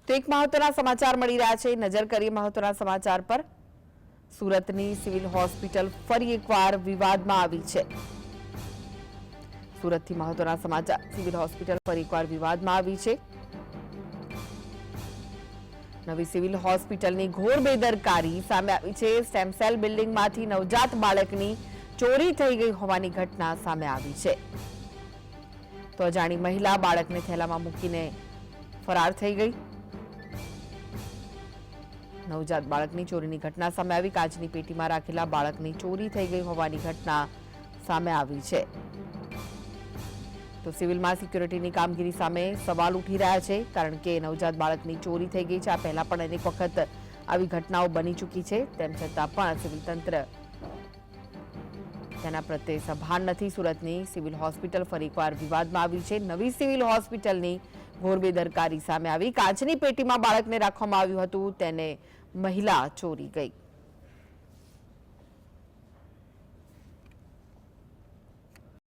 તો એક મહત્વના સમાચાર મળી રહ્યા છે। નજર કરીએ મહત્વના સમાચાર પર। સુરતની સિવિલ હોસ્પિટલ ફરી એકવાર વિવાદમાં આવી છે। સુરતથી મહત્વના સમાચાર। સિવિલ હોસ્પિટલ ફરી એકવાર વિવાદમાં આવી છે। નવી સિવિલ હોસ્પિટલની ઘોર બેદરકારી સામે આવી છે। સ્ટેમ સેલ બિલ્ડિંગમાંથી નવજાત બાળકની ચોરી થઈ ગઈ હોવાની ઘટના સામે આવી છે। તો અજાણી મહિલા બાળકને થેલામાં મૂકીને ફરાર થઈ ગઈ। નવજાત બાળકની ચોરીની ઘટના સામે આવી। કાચની પેટીમાં રાખેલા બાળકની ચોરી થઈ ગઈ હોવાની ઘટના સામે આવી છે। તો સિવિલમાં સિક્યુરિટીની કામગીરી સામે સવાલ ઉઠી રહ્યા છે, કારણ કે નવજાત બાળકની ચોરી થઈ ગઈ છે। આ પહેલા પણ અનેક વખત આવી ઘટનાઓ બની ચૂકી છે, તેમ છતાં પણ સિવિલ તંત્ર તેના પ્રત્યે સભાન નથી। સુરતની સિવિલ હોસ્પિટલ ફરી એકવાર વિવાદમાં આવી છે। નવી સિવિલ હોસ્પિટલની ઘોર બેદરકારી સામે આવી। કાચની પેટીમાં બાળકને રાખવામાં આવ્યું હતું, તેને મહિલા ચોરી ગઈ।